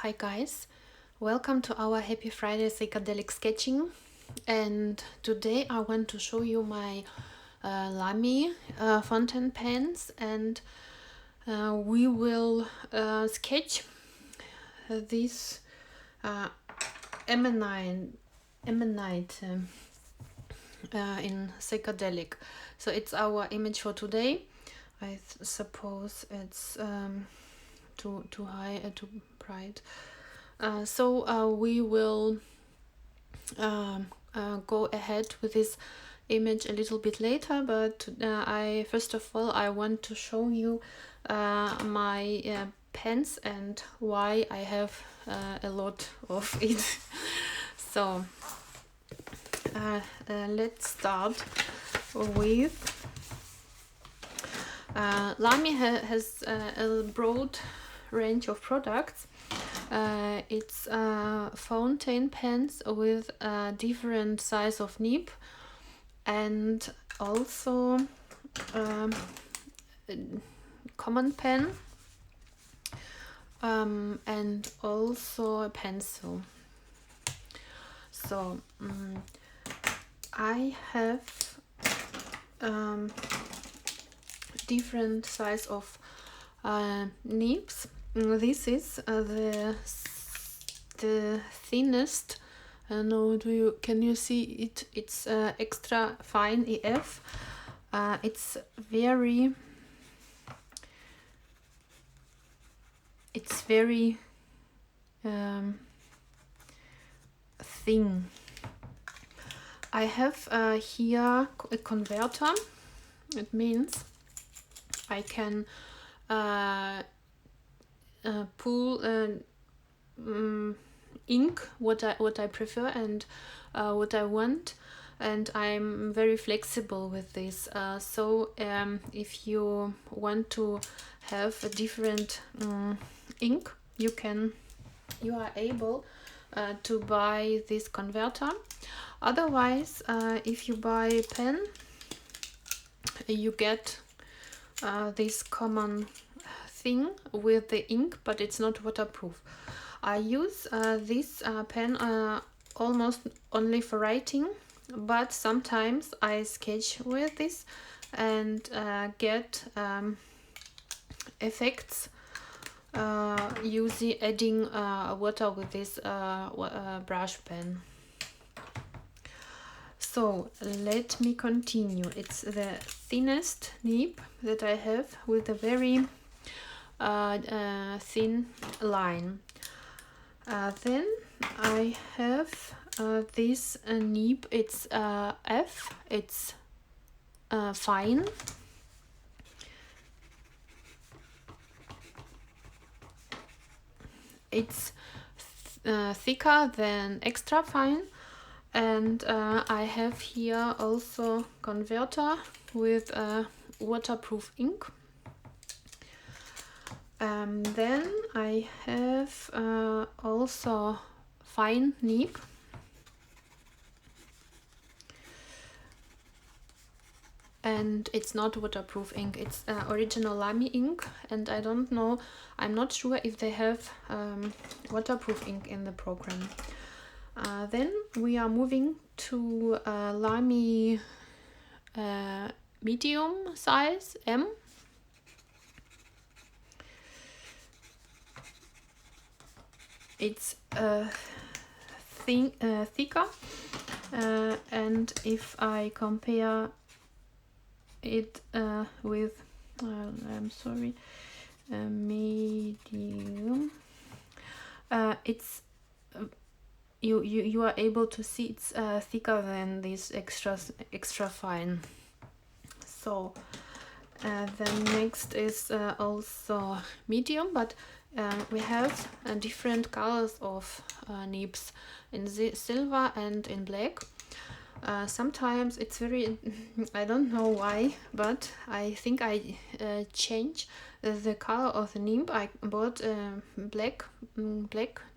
Hi guys, welcome to our Happy Friday psychedelic sketching, and today I want to show you my Lamy fountain pens, and we will sketch this amanite in psychedelic. So it's our image for today. I suppose it's too high, too bright. So we will go ahead with this image a little bit later, but I first of all I want to show you my pens and why I have a lot of it. So let's start with Lamy has a broad range of products. It's fountain pens with a different size of nib, and also common pen, and also a pencil. So I have different size of nibs. This is the thinnest. No, can you see it? It's extra fine EF. It's very thin. I have here a converter. It means I can pull ink what I prefer and what I want, and I'm very flexible with this. So if you want to have a different ink, you are able to buy this converter. Otherwise, if you buy a pen, you get this common thing with the ink, but it's not waterproof. I use this pen almost only for writing, but sometimes I sketch with this and get effects using adding water with this brush pen. So let me continue. It's the thinnest nib that I have with a very thin line. Then I have this nib. It's F. It's fine. It's thicker than extra fine. And I have here also converter with waterproof ink. Then I have also fine nib. And it's not waterproof ink, it's original Lamy ink, and I don't know, I'm not sure if they have waterproof ink in the program. Then we are moving to Lamy medium size M. It's thicker, and if I compare it with medium, it's you are able to see it's thicker than this extra fine. So then next is also medium, but we have different colors of nibs in the silver and in black. Sometimes it's very I don't know why, but I think I change the color of the nib. I bought black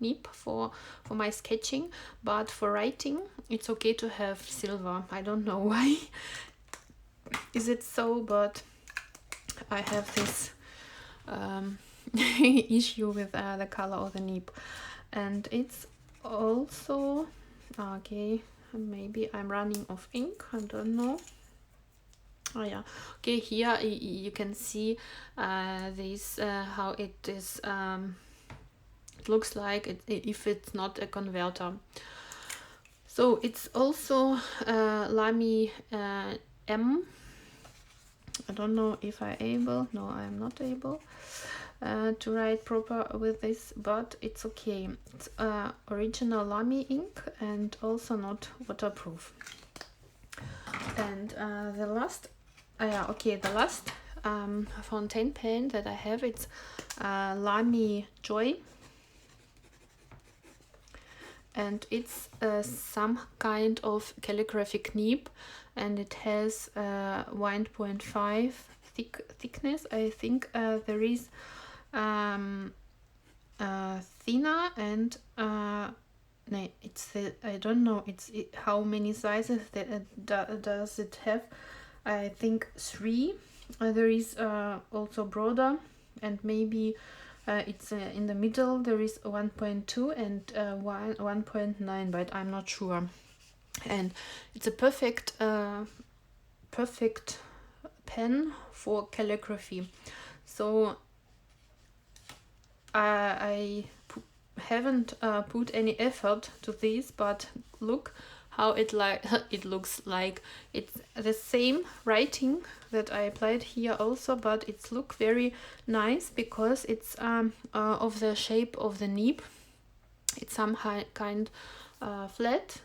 nib for my sketching, but for writing it's okay to have silver. I don't know why is it so, but I have this issue with the color of the nib. And it's also okay, maybe I'm running of ink, I don't know. Oh yeah, okay, here you can see this how it is, it looks like it, if it's not a converter. So it's also Lamy M. I don't know if I'm able. No, I'm not able to write proper with this, but it's okay. It's original Lamy ink and also not waterproof. And the last, the last fountain pen that I have, it's Lamy Joy. And it's some kind of calligraphic nib, and it has 1.5 thickness. I think there is thinner and no, it's I don't know how many sizes that does it have. I think 3. There is also broader, and maybe it's in the middle. There is 1.2 and 1.9, but I'm not sure. And it's a perfect pen for calligraphy. So I haven't put any effort to this, but look how it looks like. It's the same writing that I applied here also, but it's look very nice because it's of the shape of the nib. It's some kind flat,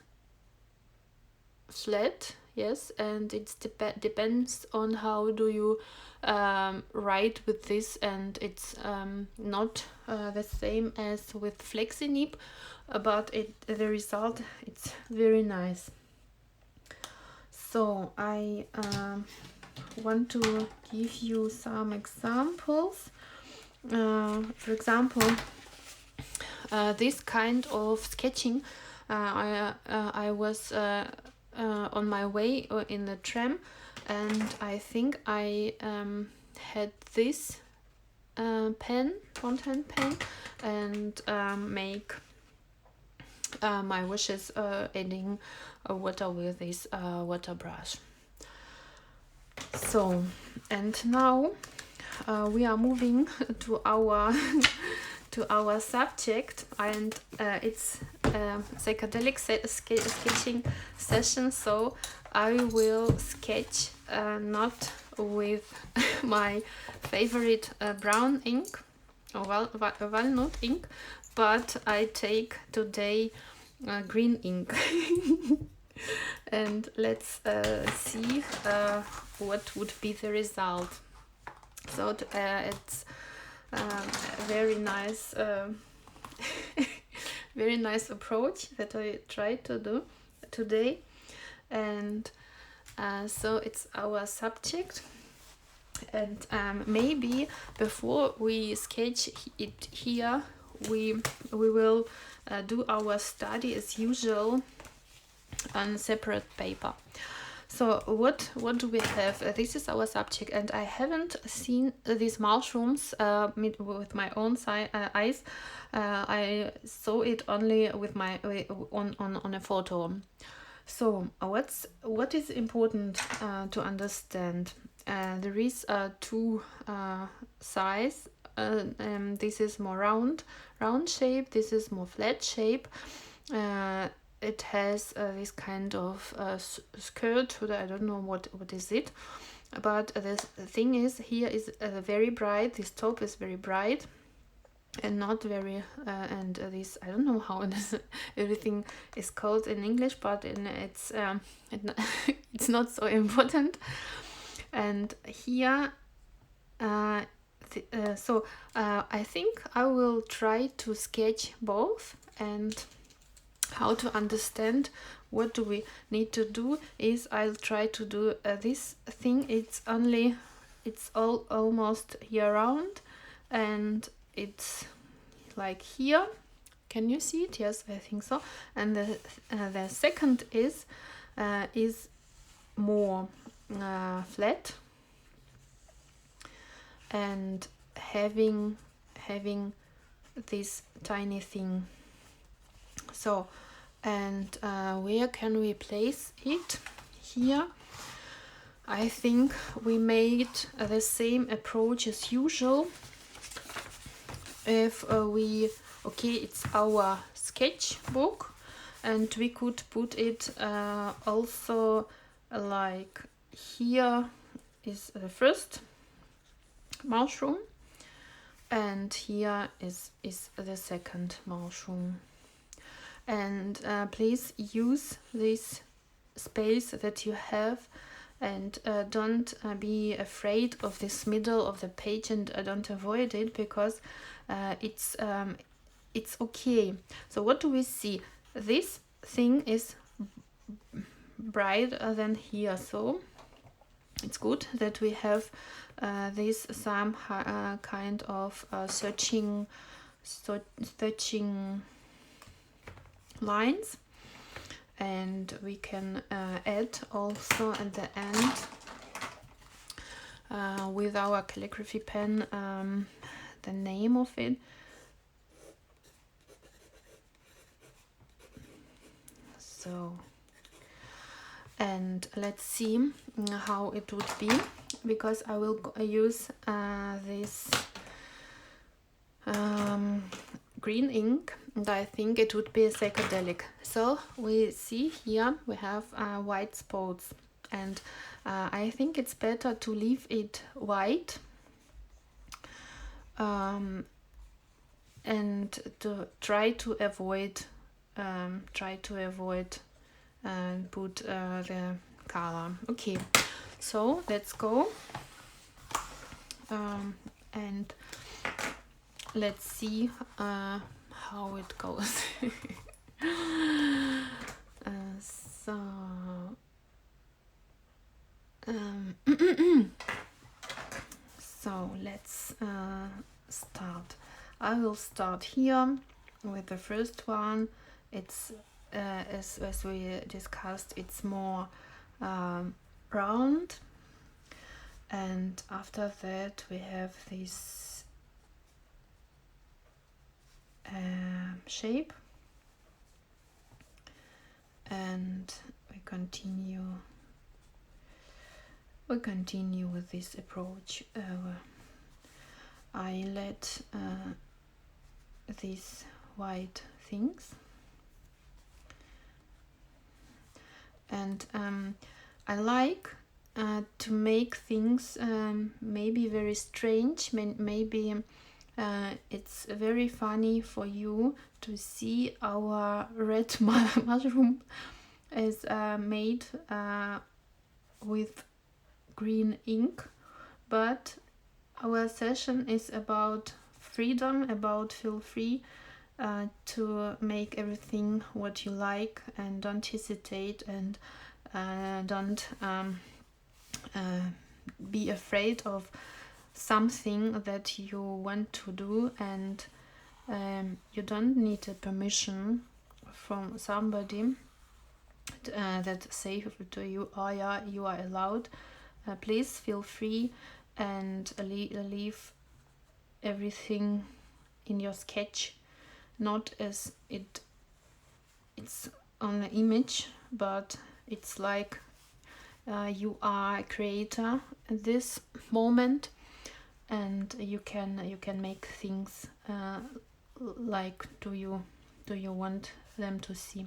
yes, and it depends on how do you write with this, and it's not the same as with flexi nib, but the result, it's very nice. So I want to give you some examples. For example, this kind of sketching, I was on my way in the tram, and I think I had this fountain pen, and make my wishes adding water with this water brush. So, and now we are moving to our subject, and it's psychedelic sketching session. So I will sketch not with my favorite brown ink or walnut ink, but I take today green ink. And let's see what would be the result. So it's very nice very nice approach that I tried to do today. And so it's our subject, and maybe before we sketch it here, we will do our study as usual on separate paper. So what do we have? This is our subject, and I haven't seen these mushrooms with my own eyes. I saw it only with my on a photo. So what is important to understand? There is two size. This is more round shape. This is more flat shape. It has this kind of skirt. I don't know what is it, but the thing is, here is very bright. This top is very bright and not very and this, I don't know how everything is called in English, but it's it's not so important. And here so I think I will try to sketch both, and how to understand what do we need to do is I'll try to do this thing. It's almost year round, and it's like here. Can you see it? Yes, I think so. And the second is more flat and having having this tiny thing. So, and where can we place it? Here. I think we made the same approach as usual. If it's our sketchbook, and we could put it also like here is the first mushroom, and here is the second mushroom. And please use this space that you have, and don't be afraid of this middle of the page, and don't avoid it, because it's okay. So what do we see? This thing is brighter than here, so it's good that we have this some kind of searching lines. And we can add also at the end with our calligraphy pen the name of it. So, and let's see how it would be, because I will use this green ink, and I think it would be a psychedelic. So we see here we have white spots, and I think it's better to leave it white and to try to avoid put the color. Okay, so let's go and let's see how it goes. So let's start. I will start here with the first one. It's as we discussed, it's more round, and after that we have this shape, and we continue with this approach. I let these white things, and I like to make things maybe very strange. Maybe it's very funny for you to see our red mushroom is made with green ink, but our session is about freedom, about feel free to make everything what you like, and don't hesitate, and don't be afraid of something that you want to do, and you don't need a permission from somebody that say to you, oh yeah, you are allowed. Please feel free and leave everything in your sketch, not as it's on the image, but it's like you are a creator at this moment, and you can make things like do you want them to see.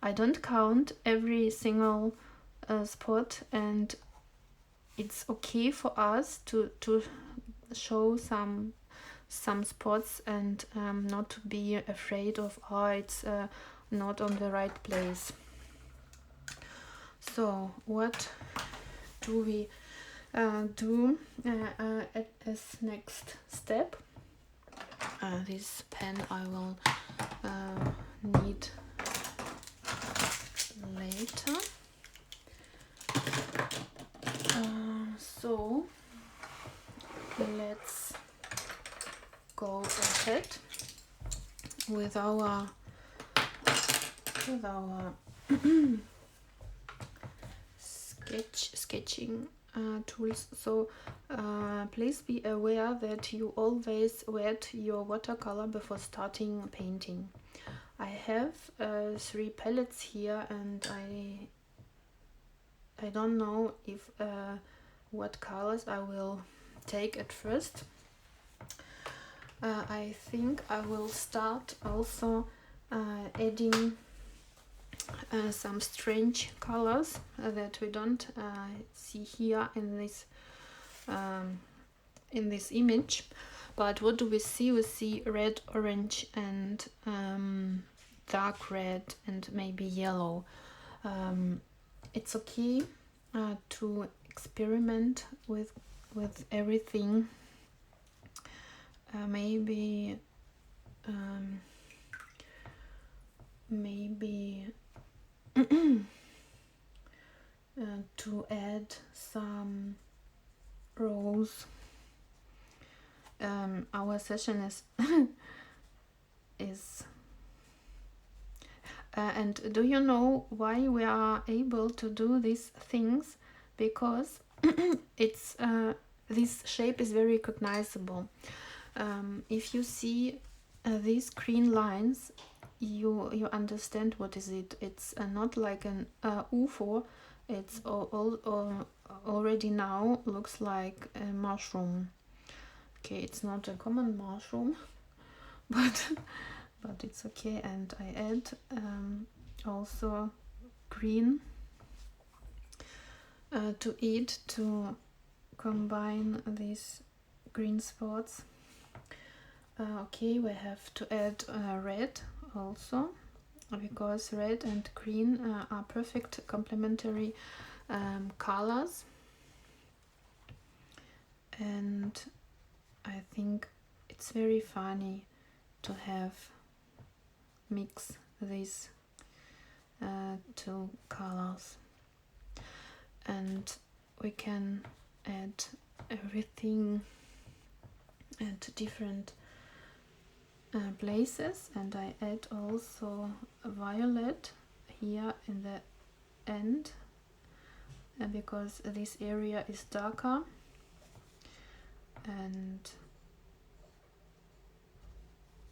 I don't count every single spot, and it's okay for us to show some spots, and not to be afraid of it's not on the right place. So what do we do as next step? This pen I will need later. So let's go ahead with our sketching tools. So please be aware that you always wet your watercolor before starting painting. I have 3 palettes here, and I don't know if what colors I will take at first. I think I will start also adding some strange colors that we don't see here in this image. But what do we see? We see red, orange, and dark red, and maybe yellow. It's okay to experiment with everything. Maybe to add some rose. Our session is and do you know why we are able to do these things? Because it's this shape is very recognizable. If you see these green lines, you understand what is it. It's not like an UFO. It's already now looks like a mushroom. Okay, it's not a common mushroom, but it's okay. And I add also green to it to combine these green spots. Okay, we have to add red also, because red and green are perfect complementary colors, and I think it's very funny to have mix these 2 colors, and we can add everything at different places. And I add also a violet here in the end because this area is darker, and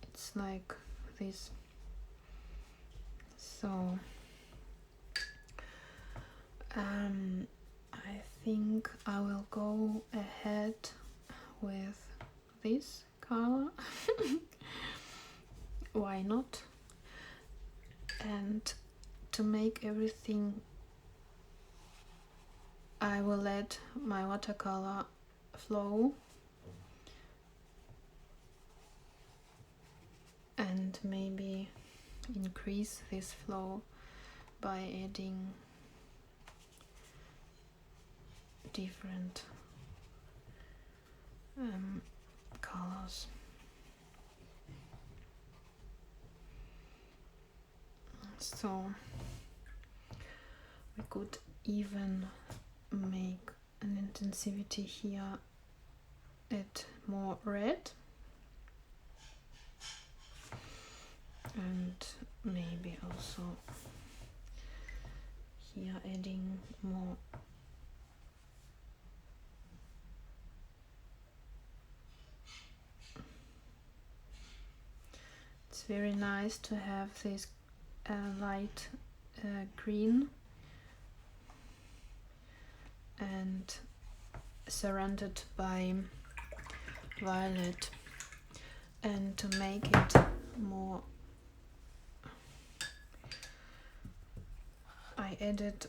it's like this. So I think I will go ahead with this color. Why not? And to make everything, I will let my watercolor flow and maybe increase this flow by adding different colors. So we could even make an intensity here at more red, and maybe also here adding more it's very nice to have this light green and surrounded by violet, and to make it more I added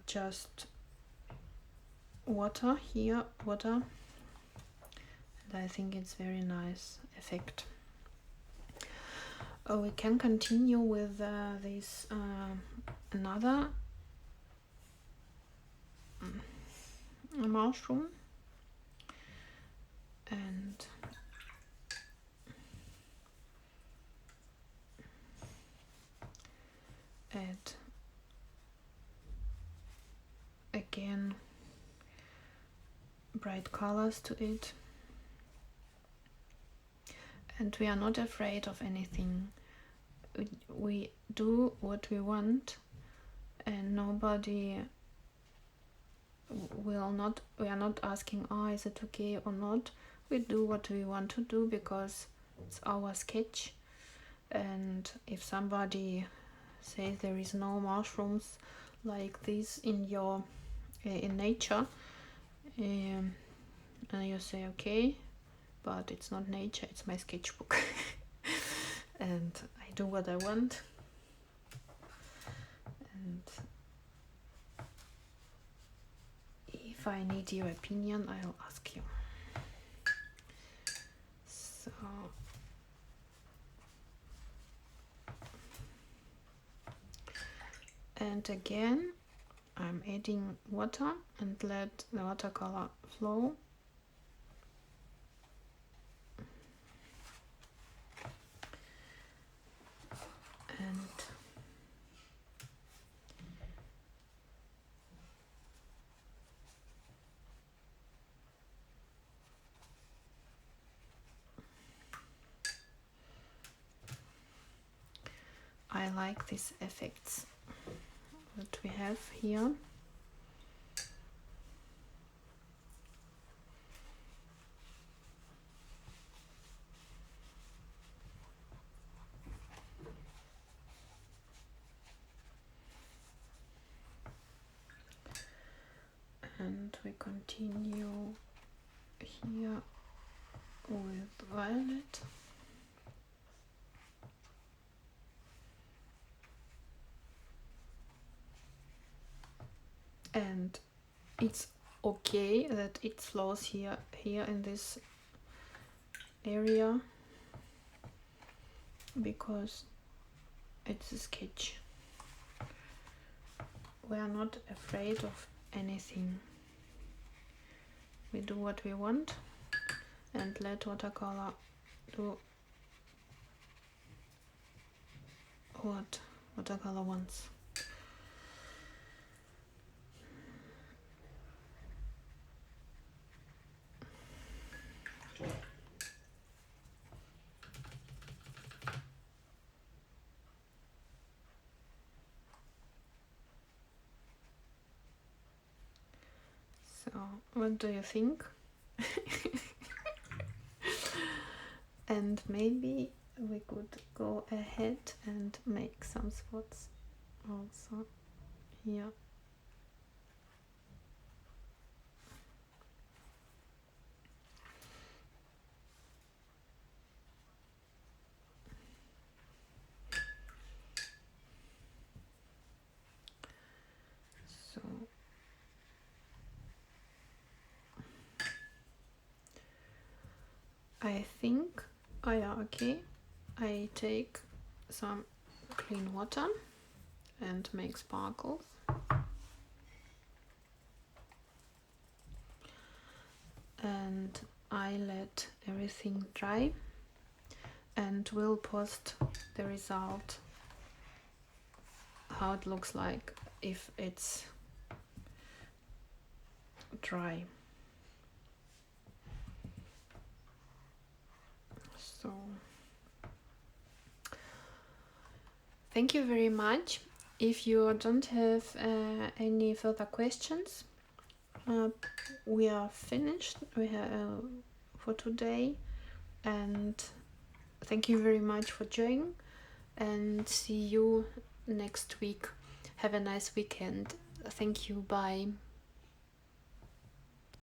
just water here, and I think it's very nice effect. We can continue with this another mushroom, and add again bright colors to it. And we are not afraid of anything. We do what we want, and nobody we are not asking, is it okay or not. We do what we want to do because it's our sketch. And if somebody says there is no mushrooms like this in nature, and you say okay, but it's not nature, it's my sketchbook. And I do what I want. And if I need your opinion, I'll ask you. So and again I'm adding water and let the watercolor flow. And I like these effects that we have here. And we continue here with violet. And it's okay that it flows here in this area, because it's a sketch. We are not afraid of anything. We do what we want and let watercolor do what watercolor wants. So, what do you think? And maybe we could go ahead and make some spots also here. So I think I are okay. I take some clean water and make sparkles. And I let everything dry and will post the result, how it looks like if it's dry. So thank you very much. If you don't have any further questions, we are finished. We have for today, and thank you very much for joining, and see you next week. Have a nice weekend. Thank you. Bye.